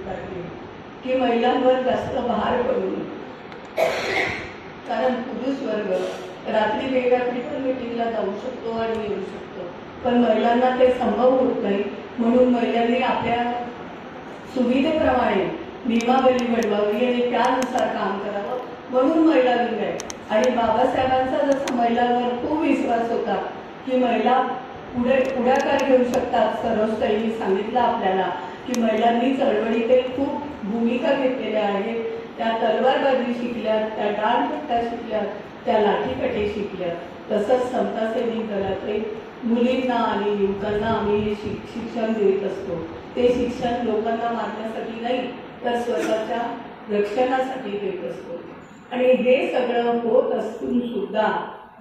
काढली की महिलांवर जास्त भार पडू नये. कारण पुरुष वर्ग रात्री बेरात्री पण मीटिंगला जाऊ शकतो आणि येऊ शकतो, पण महिलांना ते संभव होत नाही. म्हणून महिलांनी आपल्या सुविधेप्रमाणे नियमावली बनवावी आणि त्यानुसार काम करावं. म्हणून महिला दिन आहे. आणि बाबासाहेबांचा जसा महिलांवर खूप विश्वास होता की महिला पुढाकार घेऊ शकतात. सर्वस्ताईंनी सांगितलं आपल्याला की महिलांनी चळवळीत खूप भूमिका घेतलेल्या आहेत. त्या तलवारबाजी शिकल्या, त्या डाळपट्टा शिकल्या, त्या लाठीकाठी शिकल्या. तसंच समता सैनिक दलातही मुलींना आणि युवकांना आम्ही हे शिक्षण देत असतो. ते शिक्षण लोकांना मारण्यासाठी नाही तर स्वतःच्या रक्षणासाठी देत असतो. आणि हे सगळं होत असून सुद्धा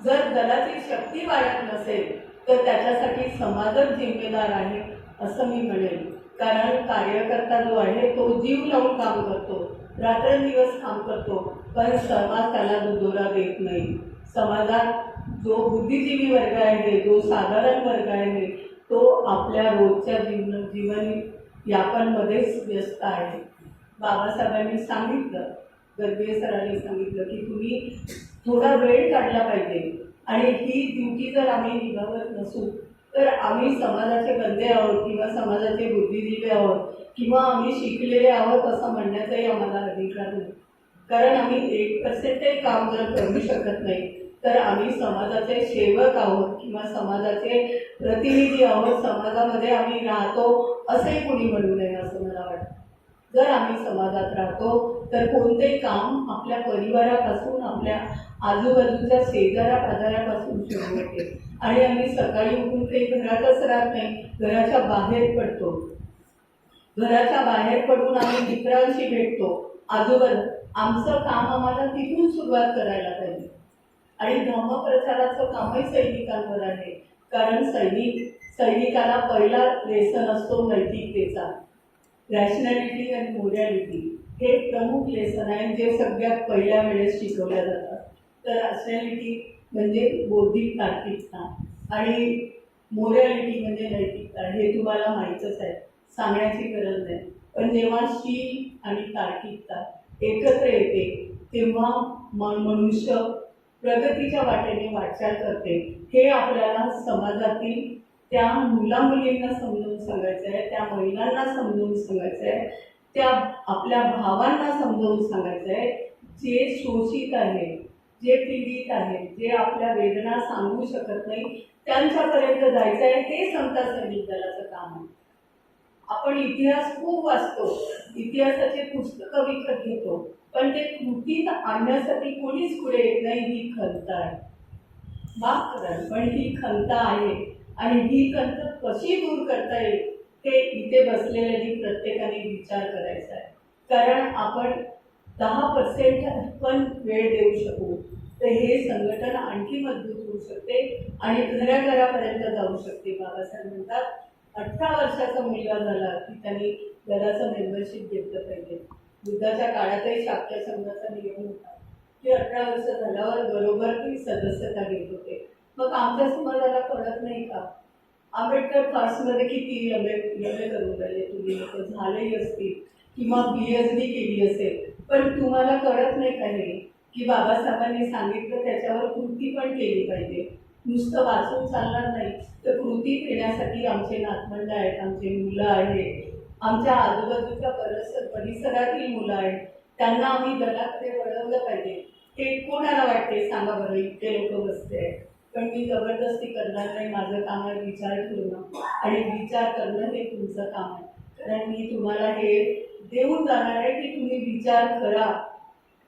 जर दलाची शक्ती वाढत नसेल तर त्याच्यासाठी समाजच जिम्मेदार आहे असं मी म्हणेन. कारण कार्यकर्ता जो आहे तो जीव लावून काम करतो, रात्रंदिवस काम करतो, पण समाज त्याला दुजोरा देत नाही. समाजात जो बुद्धिजीवी वर्ग आहे, जो साधारण वर्ग आहे, तो आपल्या रोजच्या जीवन यापनमध्येच व्यस्त आहे. बाबासाहेबांनी सांगितलं, गर्गे सरांनी सांगितलं की तुम्ही थोडा वेळ काढला पाहिजे. आणि ही ड्युटी जर आम्ही निभावत नसू तर आम्ही समाजाचे बंदे आहोत किंवा समाजाचे बुद्धिजीवी आहोत किंवा आम्ही शिकलेले आहोत असं म्हणण्याचाही आम्हाला अधिकार नाही. कारण आम्ही 1% काम जर करू शकत नाही तर आम्ही समाजाचे सेवक आहोत किंवा समाजाचे प्रतिनिधी आहोत. समाजामध्ये आम्ही राहतो असे कोणी म्हणू नये असं मला वाटतं. जर आम्ही समाजात राहतो तर कोणतेही काम आपल्या परिवारापासून, आपल्या आजूबाजूच्या शेजाऱ्या पाजाऱ्यापासून सुरू होते. आणि आम्ही सकाळी उठून काही घरातच राहत नाही, घराच्या बाहेर पडतो. घराच्या बाहेर पडून आम्ही मित्रांशी भेटतो. आजूबाजू आमचं काम आम्हाला तिथून सुरुवात करायला पाहिजे. आणि धर्मप्रचाराचं कामही सैनिकांवर आहे. कारण सैनिकाला पहिला लेसन असतो नैतिकतेचा. रॅशनॅलिटी आणि मोरॅलिटी हे प्रमुख लेसन आहे जे सगळ्यात पहिल्या वेळेस शिकवल्या जातात. तर रॅशनॅलिटी म्हणजे बौद्धिक तार्किकता आणि मोरॅलिटी म्हणजे नैतिकता. हे तुम्हाला माहीतच आहे, सांगण्याची गरज नाही. पण जेव्हा शील आणि तार्किकता एकत्र येते तेव्हा मनुष्य प्रगतीच्या वाटेने वाटचाल करते. हे आपल्याला समाजातील त्या मुलामुलींना समजून सांगायचं आहे, त्या महिलांना समजून सांगायचं आहे, त्या आपल्या भावांना समजावून सांगायचं आहे. जे शोषित आहे, जे पीडित आहे, जे आपल्या वेदना सांगू शकत नाही त्यांच्यापर्यंत जायचं आहे. हे समता सैनिक दलाचं काम आहे. आपण इतिहास खूप वाचतो, इतिहासाचे पुस्तकं विकत घेतो, पण ते कृतीत आणण्यासाठी कोणीच पुढे येत नाही. ही खंत आहे. माफ करा, पण ही खंत आहे. आणि ही खंत कशी दूर करता येईल हे इथे बसलेल्यांनी प्रत्येकाने विचार करायचा आहे. कारण आपण 10% पण वेळ देऊ शकू तर हे संघटन आणखी मजबूत होऊ शकते आणि घराघरापर्यंत जाऊ शकते. बाबासाहेब म्हणतात 18 वर्षाचा मुलगा झाला की त्यांनी दलाचं मेंबरशिप घेतलं पाहिजे. बुद्धाच्या काळातही शाक्य संघाचा नियम होता की 18 वर्ष झाल्यावर बरोबर ती सदस्यता घेत होते. मग आमच्या समाजाला कळत नाही का? आंबेडकर फार्समध्ये किती एम ए करून राहिले तुम्ही लोक, झालेही असतील किंवा PhD केली असेल, पण तुम्हाला कळत नाही का हे की बाबासाहेबांनी सांगितलं त्याच्यावर कृती पण केली पाहिजे. नुसतं वाचून चालणार नाही तर कृती येण्यासाठी आमचे नातवंड आहेत, आमचे मुलं आहेत, आमच्या आजूबाजूच्या परिसरातील मुलं आहेत, त्यांना आम्ही दलाकडे वळवलं पाहिजे. हे कोणाला वाटते सांगा बरं? इतके लोक बसते आहेत, पण मी जबरदस्ती करणार नाही. माझं काम आहे विचार ठेवणं आणि विचार करणं हे तुमचं काम आहे. कारण मी तुम्हाला हे देऊन जाणार आहे की तुम्ही विचार करा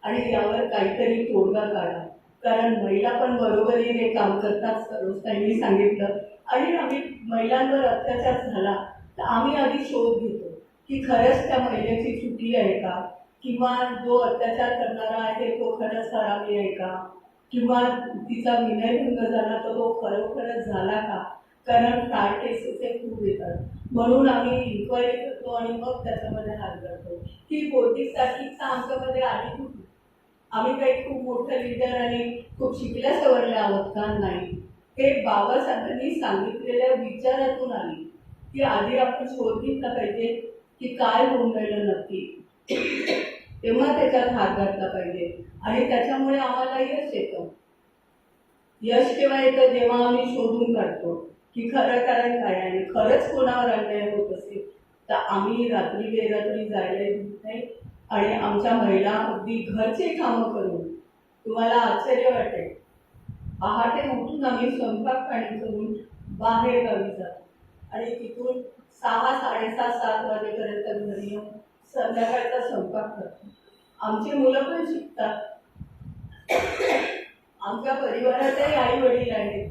आणि यावर काहीतरी तोडगा काढा. कारण महिला पण बरोबरीने काम करतात, सर्वस्तांनी सांगितलं. आणि आम्ही महिलांवर अत्याचार झाला तर आम्ही आधी शोध घेतो की खरंच त्या महिलेची चुकी आहे का, किंवा जो अत्याचार करणारा आहे तो खरंच हरामी आहे का, किंवा तिचा विनयभंग झाला तर तो खरोखरच झाला का. कारण फ्रॉड केसेस खूप येतात, म्हणून आम्ही इन्क्वायरी करतो आणि मग त्याच्यामध्ये हात घालतो. ही बौद्धिक तार्किकता आमच्यामध्ये आली कुठे? आम्ही काही खूप मोठं लिडर आणि खूप शिकल्या सवरल्या आहोत का? नाही. हे बाबासाहेबांनी सांगितलेल्या विचारातून आली की आधी आपण शोध घेतला पाहिजे की काय होऊन राहिलं नक्की, तेव्हा त्याच्यात हात घातला पाहिजे आणि त्याच्यामुळे आम्हाला यश येतं. यश केव्हा येतं, जेव्हा आम्ही शोधून काढतो की खरं कारण काय आहे आणि खरंच कोणावर अन्याय होत असेल तर आम्ही रात्री बेरात्री जायला देत नाही आणि आमच्या महिला अगदी घरचे कामं करून, तुम्हाला आश्चर्य वाटेल, पहाटे उठून आम्ही स्वयंपाक पाणी करून बाहेर गावी जातो आणि तिथून 6, 6:30, 7 वाजेपर्यंत घरी येऊन संध्याकाळचा स्वयंपाक करतो. आमची मुलं पण शिकतात. आमच्या परिवारातही आई वडील आहेत.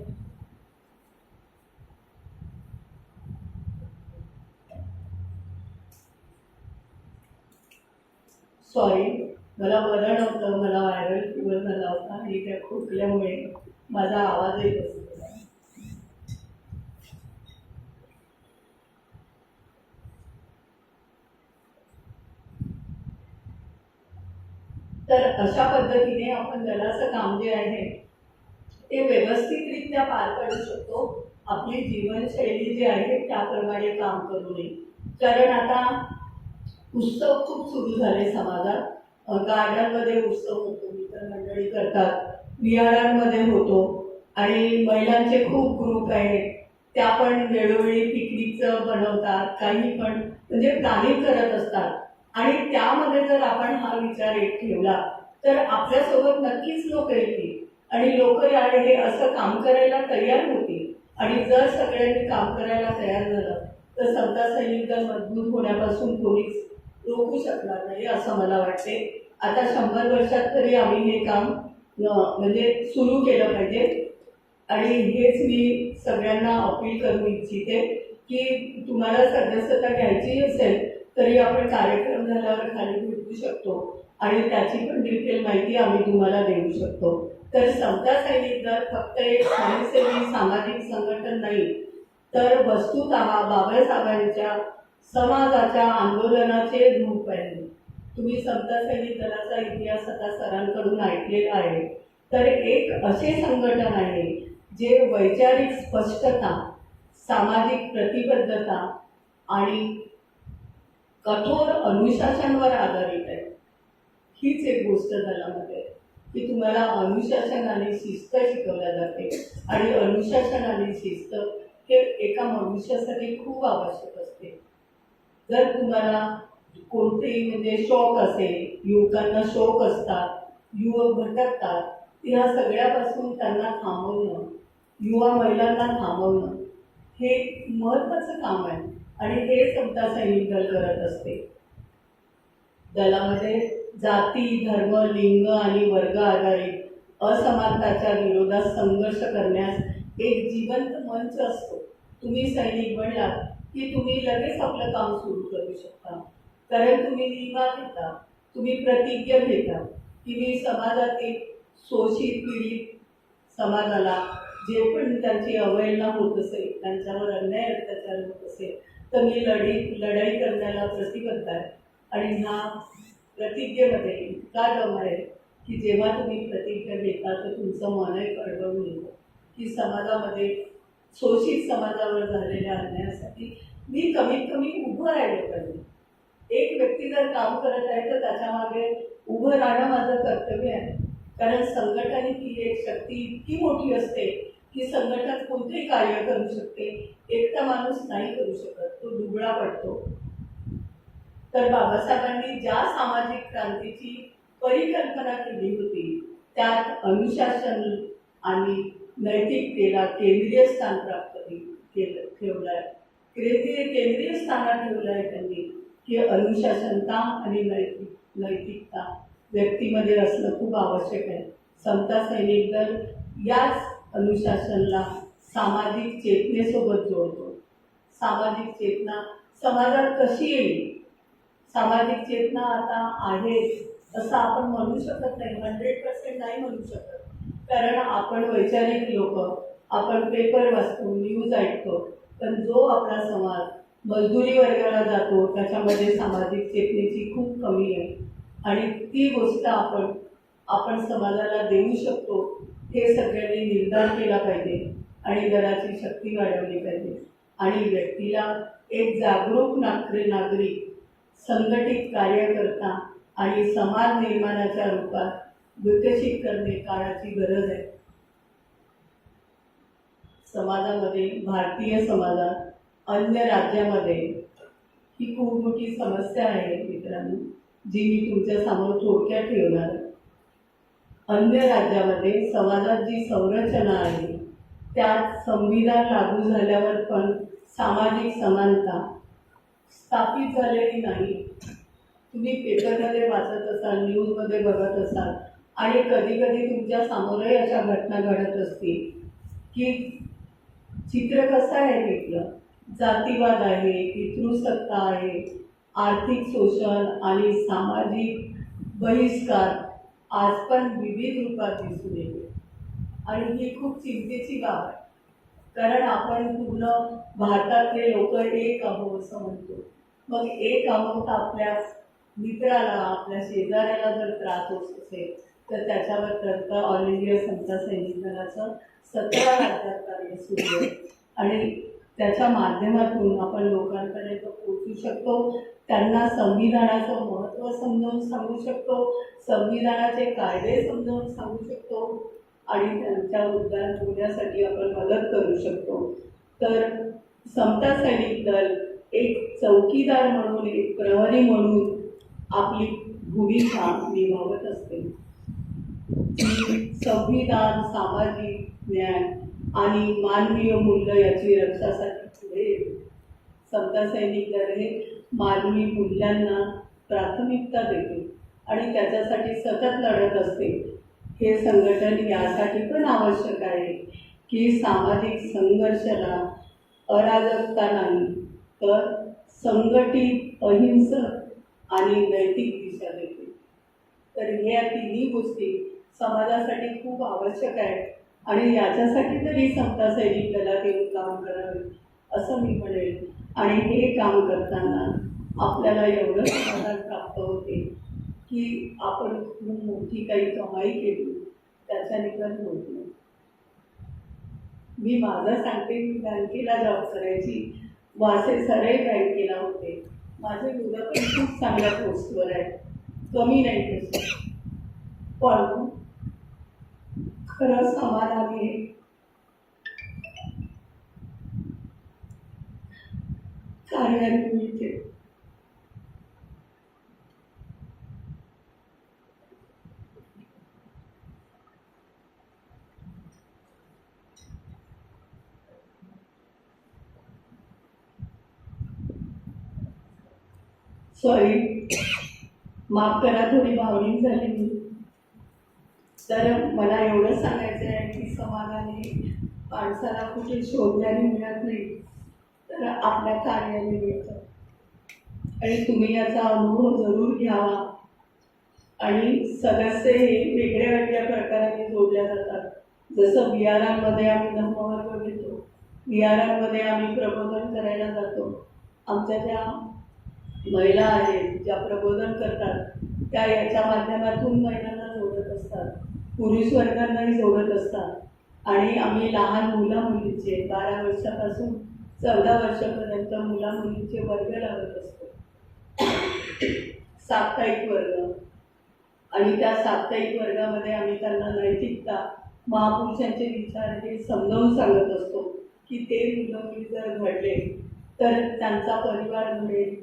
सॉरी, मला बरं नव्हतं, मला व्हायरल फिवर झाला होता आणि त्या खोकल्यामुळे माझा आवाजही बसला. तर अशा पद्धतीने आपण दलाचं काम जे आहे ते व्यवस्थितरित्या पार पाडू शकतो. आपली जीवनशैली जी आहे त्याप्रमाणे काम करू नये. कारण आता उत्सव खूप सुरू झाले समाजात. गार्डनमध्ये उत्सव होतो, मित्र मंडळी करतात, विहारांमध्ये होतो आणि महिलांचे खूप ग्रुप आहेत. त्या पण वेळोवेळी पिकनिकचं बनवतात, काही पण म्हणजे प्लॅनिंग करत असतात आणि त्यामध्ये जर आपण हा विचार एक ठेवला तर आपल्यासोबत नक्कीच लोक येतील आणि लोक हे असं काम करायला तयार होतील. आणि जर सगळ्यांनी काम करायला तयार झालं तर समता सैनिक दल मजबूत होण्यापासून कोणीच रोखू शकणार नाही असं मला वाटते. आता 100 वर्षात तरी आम्ही हे काम म्हणजे सुरू केलं पाहिजे आणि हेच मी सगळ्यांना अपील करू इच्छिते की तुम्हाला सदस्यता घ्यायची असेल तरी आपण कार्यक्रम झाल्यावर खाली भेटू शकतो आणि त्याची पण डिटेल माहिती आम्ही तुम्हाला देऊ शकतो. तर समता सैनिक दल फक्त एक स्वयंसेवी सामाजिक संघटन नाही तर वस्तुतः बाबासाहेबांच्या समाजाच्या आंदोलनाचे रूप आहे. तुम्ही समता सैनिक दलाचा इतिहास आता सरांकडून ऐकलेला आहे. तर एक असे संघटन आहे जे वैचारिक स्पष्टता, सामाजिक प्रतिबद्धता आणि कठोर अनुशासनावर आधारित आहे. हीच एक गोष्ट दलामध्ये की तुम्हाला अनुशासन आणि शिस्त शिकवल्या जाते आणि अनुशासन आणि शिस्त हे एका मनुष्यासाठी खूप आवश्यक असते. जर तुम्हाला कोणतेही म्हणजे शौक असेल, युवकांना शौक असतात, युवक भटकतात, ह्या सगळ्यापासून त्यांना थांबवणं, युवा महिलांना थांबवणं हे महत्त्वाचं काम आहे आणि हे समता सैनिक दल करत असते. दलामध्ये जाती, धर्म, लिंग आणि वर्ग आधारित असमानताच्या विरोधात संघर्ष करण्यास एक जिवंत मंच असतो. तुम्ही सैनिक बनलात की तुम्ही लगेच आपलं काम सुरू करू शकता, कारण तुम्ही नियमा घेता, तुम्ही प्रतिज्ञा घेता की मी समाजातील शोषित पीडित समाजाला जे पण त्यांची अवहेलना होत असेल, त्यांच्यावर अन्याय अत्याचार होत असेल तर मी लढाई करण्याला प्रतिबद्ध आहे. आणि ह्या प्रतिज्ञेमध्ये इतका दम आहे की जेव्हा तुम्ही प्रतिज्ञा घेता तर तुमचं मनही कळवळून येतं की समाजामध्ये शोषित समाजावर झालेल्या अन्यायासाठी मी कमीत कमी उभं राहिलं पाहिजे. एक व्यक्ती जर काम करत आहे तर त्याच्यामागे उभं राहणं माझं कर्तव्य आहे. कारण संघटन ही एक शक्ती इतकी मोठी असते की संघटन कोणतेही कार्य करू शकते, एकटा माणूस नाही करू शकत, तो दुबळा पडतो. तर बाबासाहेबांनी ज्या सामाजिक क्रांतीची परिकल्पना केली होती त्यात अनुशासन आणि नैतिकतेला केंद्रीय स्थान प्राप्त ठेवलं आहे. केंद्रीय स्थानात ठेवलं आहे त्यांनी की अनुशासनता आणि नैतिकता व्यक्तीमध्ये असणं खूप आवश्यक आहे. समता सैनिक दल याच अनुशासनाला सामाजिक चेतनेसोबत जोडतो. सामाजिक चेतना समाजात कशी येईल? सामाजिक चेतना आता आहे असं आपण म्हणू शकत नाही, 100% नाही म्हणू शकत. कारण आपण वैचारिक लोक, आपण पेपर वाचतो, न्यूज ऐकतो, पण जो आपला समाज मजदुरी वर्गाला जातो त्याच्यामध्ये सामाजिक चेतनेची खूप कमी आहे आणि ती गोष्ट आपण समाजाला देऊ शकतो. हे सगळ्यांनी निर्धार केला पाहिजे आणि दलाची शक्ती वाढवली पाहिजे आणि व्यक्तीला एक जागरूक नागरिक संघटित कार्यकर्ता आणि समाज निर्माणाच्या रूपात विकसित करणे काळाची गरज आहे. समाजामध्ये, भारतीय समाजात, अन्य राज्यामध्ये ही खूप मोठी समस्या आहे मित्रांनो, जी मी तुमच्या समोर थोडक्यात ठेवणार आहे. अन्य राज्यामध्ये समाजात जी संरचना आहे त्यात संविधान लागू झाल्यावर पण सामाजिक समानता स्थापित झालेली नाही. तुम्ही पेपरमध्ये वाचत असाल, न्यूजमध्ये बघत असाल आणि कधी कधी तुमच्या समोरही अशा घटना घडत असतील की चित्र कसं आहे तिथलं, जातीवाद आहे, पितृसत्ता आहे, आर्थिक शोषण आणि सामाजिक बहिष्कार आज पण विविध रूपात दिसून येते. आणि ही खूप चिंतेची बाब आहे, कारण आपण पूर्ण भारतातले लोक एक आहोत असं म्हणतो. मग एक आहोत, आपल्या मित्राला, आपल्या शेजाऱ्याला जर त्रास होत असेल तर त्याच्याबद्दल ऑल इंडिया समता सैनिक दलाचं 17 राज्यात कार्य सुरू आहे आणि त्याच्या माध्यमातून आपण लोकांपर्यंत पोहोचू शकतो. त्यांना संविधानाचं महत्त्व समजावून सांगू शकतो, संविधानाचे कायदे समजावून सांगू शकतो आणि त्यांच्या उद्धार होण्यासाठी आपण मदत करू शकतो. तर समता सैनिक दल एक चौकीदार म्हणून, एक प्रहरी म्हणून आपली भूमिका निभावत असते. संविधान, सामाजिक न्याय आणि मानवीय मूल्य याची रक्षासाठी पुढे येते. समता सैनिक दल हे मानवी मूल्यांना प्राथमिकता देते आणि त्याच्यासाठी सतत लढत असते. हे संघटन यासाठी पण आवश्यक आहे की सामाजिक संघर्षाला अराजकता नाही तर संघटित, अहिंसक आणि नैतिक दिशा देते. तर ह्या तिन्ही गोष्टी समाजासाठी खूप आवश्यक आहेत आणि याच्यासाठी तरी समता सैनिक दलात येऊन काम करावे असं मी म्हणेन. आणि हे काम करताना आपल्याला एवढं समाधान प्राप्त होते की आपण खूप मोठी काही कमाई केली त्याच्याने पण होत नाही. मी माझं सांगते, मी बँकेला जॉब करायची, वासे सरळ बँकेला होते. माझे मुलं पण खूप चांगल्या पोस्टवर आहेत, कमी नाही तसं, पण खरं समाधान आहे कार्यान्वित. सॉरी, माफ करा, थोडी भावनिक झाली मी. तर मला एवढं सांगायचं आहे की समाधानी माणसाला कुठे शोधल्याने मिळत नाही, तर आपल्या कार्याने मिळतं. आणि तुम्ही याचा अनुभव जरूर घ्यावा. आणि सदस्य हे वेगळ्या वेगळ्या प्रकाराने जोडल्या जातात. जसं विहारांमध्ये आम्ही धम्मवर्ग घेतो, विहारांमध्ये आम्ही प्रबोधन करायला जातो. आमच्या ज्या महिला आहेत ज्या प्रबोधन करतात त्या याच्या माध्यमातून महिलांना जोडत असतात, पुरुष वर्गांनाही जोडत असतात. आणि आम्ही लहान मुला मुलींचे 12 वर्षापासून 14 वर्षापर्यंत मुला मुलींचे वर्ग लावत असतो, साप्ताहिक वर्ग. आणि त्या साप्ताहिक वर्गामध्ये आम्ही त्यांना नैतिकता, महापुरुषांचे विचार हे समजावून सांगत असतो की ते मुलं मुली जर घडले तर त्यांचा परिवार घडेल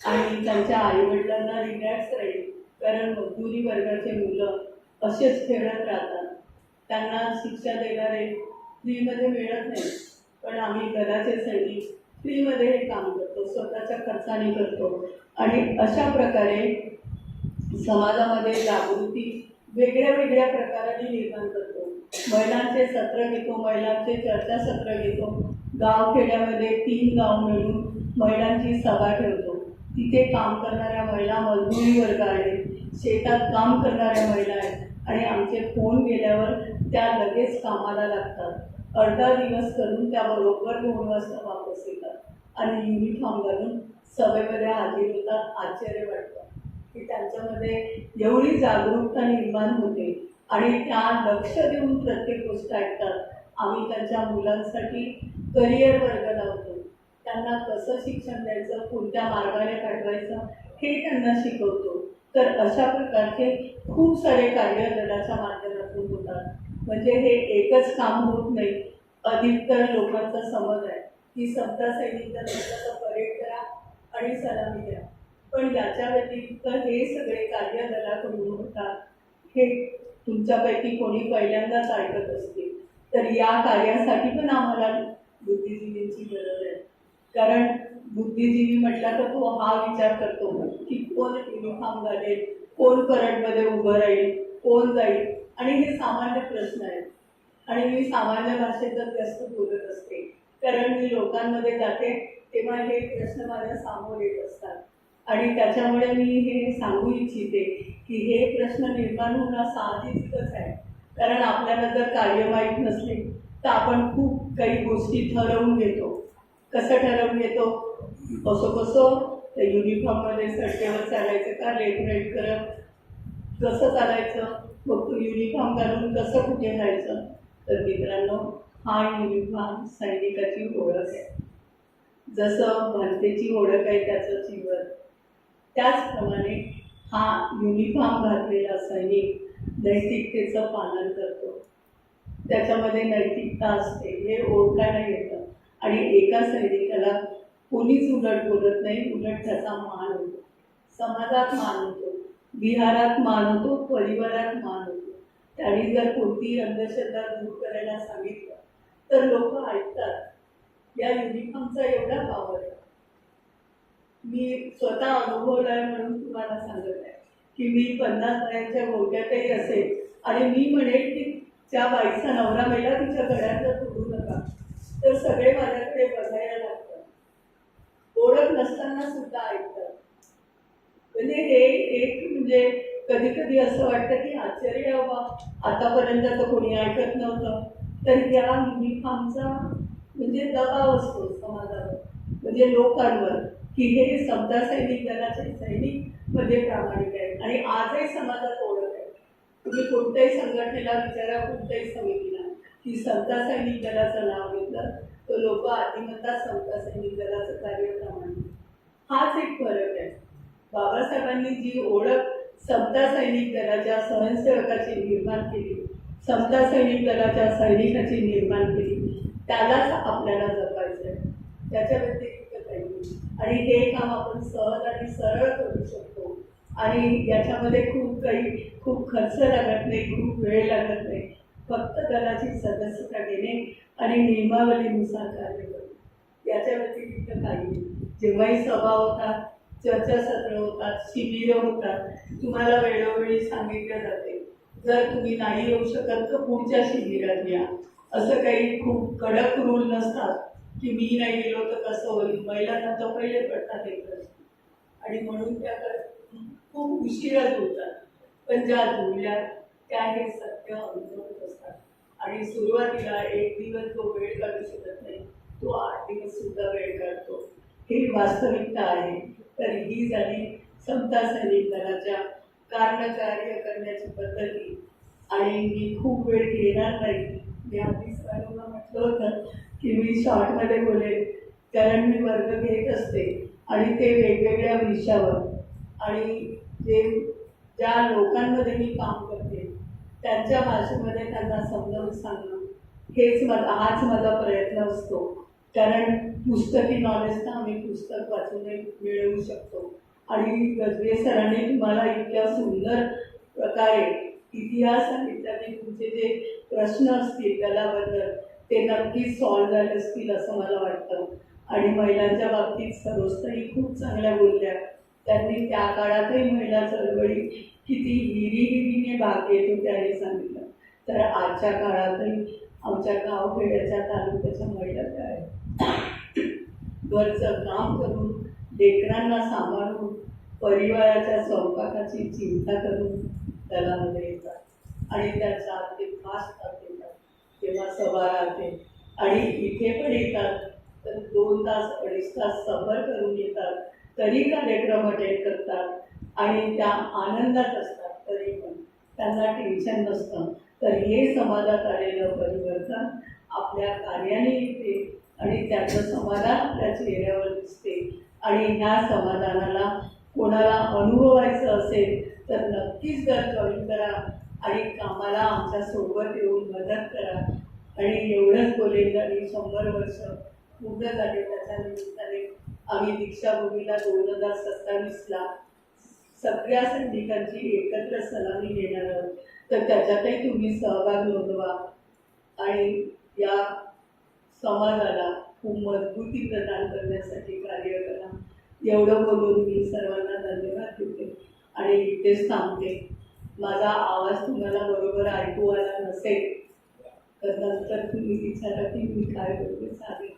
आणि त्यांच्या आईवडिलांना रिलॅक्स राहील. कारण मजदुरी वर्गाचे मुलं असेच खेळत राहतात, त्यांना शिक्षा देणारे फ्रीमध्ये मिळत नाही. पण आम्ही दलाचे सैनिक फ्रीमध्ये हे काम करतो, स्वतःच्या खर्चाने करतो. आणि अशा प्रकारे समाजामध्ये जागृती वेगळ्या वेगळ्या प्रकाराने निर्माण करतो. महिलांचे सत्र घेतो, महिलांचे चर्चासत्र घेतो. गावखेड्यामध्ये 3 गाव मिळून महिलांची सभा ठेवतो. तिथे काम करणाऱ्या महिला मजदुरी वर्ग आहेत, शेतात काम करणाऱ्या महिला आहेत आणि आमचे फोन गेल्यावर त्या लगेच कामाला लागतात. अर्धा दिवस करून त्या बरोबर 2 वाजता वापस येतात आणि युनिफॉर्म घालून सभेमध्ये हजर होतात. आश्चर्य वाटतं की त्यांच्यामध्ये एवढी जागरूकता निर्माण होते आणि त्या लक्ष देऊन प्रत्येक गोष्ट ऐकतात. आम्ही त्यांच्या मुलांसाठी करिअर वर्ग लावतो, त्यांना कसं शिक्षण द्यायचं, कोणत्या मार्गाने पाठवायचं हे त्यांना शिकवतो. तर अशा प्रकारचे खूप सारे कार्य दलाच्या माध्यमातून होतात. म्हणजे हे एकच काम होत नाही. अधिकतर लोकांचा समज आहे की समता सैनिक दलाचा परेड करा आणि सलामी द्या, पण याच्या व्यतिरिक्त हे सगळे कार्य दलाकडून होतात. हे तुमच्यापैकी कोणी पहिल्यांदाच ऐकत असतील, तर या कार्यासाठी पण आम्हाला बुद्धिजीवींची गरज आहे. कारण बुद्धिजीवी म्हटला तर तो हा विचार करतो की कोण युनिफॉर्म घालेल, कोण परेडमध्ये उभं राहील, कोण जाईल, आणि हे सामान्य प्रश्न आहेत. आणि मी सामान्य भाषेतच जास्त बोलत असते, कारण मी लोकांमध्ये जाते तेव्हा हे प्रश्न माझ्या समोर येत असतात. आणि त्याच्यामुळे मी हे सांगू इच्छिते की हे प्रश्न निर्माण होणं साहजिकच आहे. कारण आपल्याला जर कार्य माहीत नसले तर आपण खूप काही गोष्टी ठरवून घेतो. कसं ठरवून घेतो? कसं युनिफॉर्ममध्ये सडकेवर चालायचं का, लेफ्ट राईट करत कसं चालायचं, मग तो युनिफॉर्म घालून कसं कुठे जायचं. तर मित्रांनो, हा युनिफॉर्म सैनिकाची ओळख आहे. जसं भरतेची ओळख आहे त्याचं जीवन, त्याचप्रमाणे हा युनिफॉर्म घातलेला सैनिक नैतिकतेचं पालन करतो. त्याच्यामध्ये नैतिकता असते हे ओळखायला येतं. आणि एका सैनिकाला कोणीच उलट बोलत नाही, उलट त्याचा मान होतो, समाजात मान होतो, विहारात मान होतो, परिवारात मान होतो. त्यांनी जर कोणतीही अंधश्रद्धा दूर करायला सांगितलं तर लोक ऐकतात. या युनिफॉर्मचा एवढा पावर आहे. मी स्वतः अनुभवला आहे म्हणून तुम्हाला सांगत आहे की मी 50 वयाच्या गोट्यातही असेल आणि मी म्हणेल की त्या बाईचा नवरा मेला, तिच्या गळ्यातलं तोडू नका, तर सगळे माझ्याकडे बघायला लागतात. ओळख नसताना सुद्धा ऐकतात. म्हणजे हे एक म्हणजे कधी कधी असं वाटतं की आश्चर्य हवा, आतापर्यंत तर कोणी ऐकत नव्हतं. तर या युनिफॉर्मचा म्हणजे दबाव असतो समाजावर, म्हणजे लोकांवर, की हे समता सैनिक दलाचे सैनिक म्हणजे प्रामाणिक आहेत. आणि आजही समाजात ओळख आहे. तुम्ही कोणत्याही संघटनेला विचारा, कोणत्याही समितीला, की समता सैनिक दलाचं नाव घेतलं तर लोक आधी म्हणतात समता सैनिक दलाचं कार्य प्रामाणिक. हाच एक फरक आहे. बाबासाहेबांनी जी ओळख समता सैनिक दलाच्या स्वयंसेवकाची निर्माण केली, समता सैनिक दलाच्या सैनिकाची निर्माण केली, त्यालाच आपल्याला जपायचं आहे. त्याच्या व्यतिरिक्त काही नाही. आणि हे काम आपण सहज आणि सरळ करू शकतो. आणि याच्यामध्ये खूप खर्च लागत नाही, खूप वेळ लागत नाही. फक्त दलाची सदस्यता घेणे आणि नियमावलीनुसार कार्य करणे, याच्या व्यतिरिक्त काही नाही. जेव्हाही सभा होतात, चर्चासत्र होतात, शिबिरं होतात, तुम्हाला वेळोवेळी सांगितलं जाते जर तुम्ही नाही येऊ शकत तर पुढच्या शिबिरात या. असं काही खूप कडक रूल नसतात की मी नाही गेलो तर कसं होईल. महिलांना तर पहिले पडतात एक प्रश्न आणि म्हणून त्या खूप उशिरा जुळतात. पण ज्या जुळल्या त्या हे सत्य अनुभवत असतात. आणि सुरुवातीला एक दिवस जो वेळ काढू शकत नाही तो 8 दिवस सुद्धा वेळ काढतो. ही वास्तविकता आहे. तर ही झाली समता सैनिक दलाच्या कार्य करण्याची पद्धती. आणि मी खूप वेळ घेणार नाही. मी आधीच सर्वांना म्हटलं होतं की मी शॉर्टमध्ये बोलेल, कारण मी वर्ग घेत असते आणि ते वेगवेगळ्या विषयावर, आणि ज्या लोकांमध्ये मी काम करते त्यांच्या भाषेमध्ये त्यांना समजावून सांगणं हाच माझा प्रयत्न असतो. कारण पुस्तकी नॉलेज तर आम्ही पुस्तक वाचूनही मिळवू शकतो. आणि गजबे सरांनी तुम्हाला इतक्या सुंदर प्रकारे इतिहास सांगितल्याने तुमचे जे प्रश्न असतील त्याबद्दल ते नक्कीच सॉल्व झाले असतील असं मला वाटतं. आणि महिलांच्या बाबतीत सरोजताई खूप चांगल्या बोलल्या. त्यांनी त्या काळातही महिला चळवळी किती हिरीने भाग घेत होत्या हे सांगितलं. तर आजच्या काळातही आमच्या गावखेड्याच्या तालुक्याच्या महिला त्या आहेत. घरचं काम करून, लेकरांना सांभाळून, परिवाराच्या स्वयंपाकाची चिंता करून दलामध्ये येतात आणि त्याच्या ते फास्ट येतात. तेव्हा सभा राहते आणि इथे पण येतात तर 2 तास 2.5 तास सफर करून येतात, तरी कार्यक्रम अटेंड करतात आणि त्या आनंदात असतात. तरी पण त्यांना टेन्शन नसतं. तर हे समाजात आलेलं परिवर्तन आपल्या कार्याने येते आणि त्याचं समाधान आपल्या चेहऱ्यावर दिसते. आणि ह्या समाधानाला कोणाला अनुभवायचं असेल तर नक्कीच जर जॉईन करा आणि कामाला आमच्या सोबत येऊन मदत करा. आणि एवढंच बोलेन, आणि 100 वर्ष पूर्ण झाले त्याच्या निमित्ताने आम्ही दीक्षाभूमीला 2027ला सगळ्या सैनिकांची एकत्र सलामी घेणार आहोत. तर त्याच्यातही तुम्ही सहभाग नोंदवा आणि या समाजाला खूप मजबूती प्रदान करण्यासाठी कार्य करा. एवढं बोलून मी सर्वांना धन्यवाद देते आणि इथेच थांबते. माझा आवाज तुम्हाला बरोबर ऐकू आला नसेल तर नंतर तुम्ही विचारा की मी काय बोलते चालेल,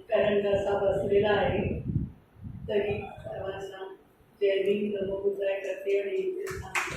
कारण जसा बसलेला आहे. तरी सर्वांना जय भीम, नमो बुद्धाय करते आणि इथेच थांबते.